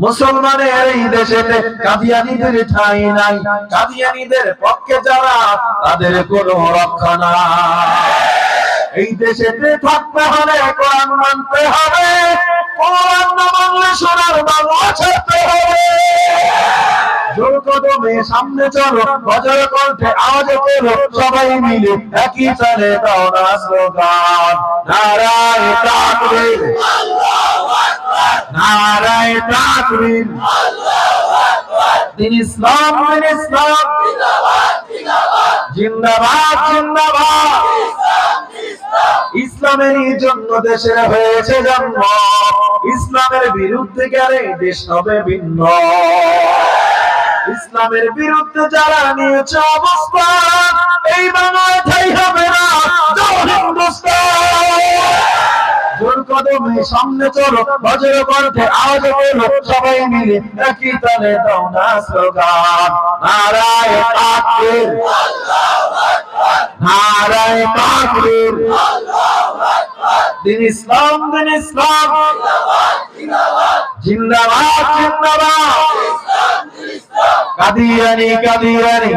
মুসলমানের এই দেশেতে কাদিয়ানীদের ঠাঁই নাই, কাদিয়ানীদের পক্ষে যারা তাদের কোনো রক্ষা নাই। এই দেশেতে থাকতে হলে কোরআন মানতে হবে, কোরআন না মানলে সোনার বাংলা ছাড়তে হবে। জোর কদমে সামনে চলো, বজ্র কণ্ঠে আওয়াজ তোলো, সবাই মিলে একই তালে দাও না স্লোগান, নারায়ে তাকবীর, নারায়ে তাকবীর, দিন ইসলাম, দিন ইসলাম, জিন্দাবাদ, জিন্দাবাদ। ইসলামেরই জন্য দেশের হয়েছে জন্ম, ইসলামের বিরুদ্ধে গেলে দেশ হবে ভিন্ন। ইসলামের বিরুদ্ধে যারা নিয়েছে অবস্থান, এই বাংলায় ঠাঁই হবে না হিন্দুস্তান। জোর কদমে সামনে চলো, বজ্র কণ্ঠে আওয়াজ তোলো, সবাই মিলে একই তালে দাও না স্লোগান, নারায়ে তাকবীর, নারায়ে তাকবীর, দিন ইসলাম, দিন ইসলাম, জিন্দাবাদ, জিন্দাবাদ। কাদিয়ানী, কাদিয়ানী,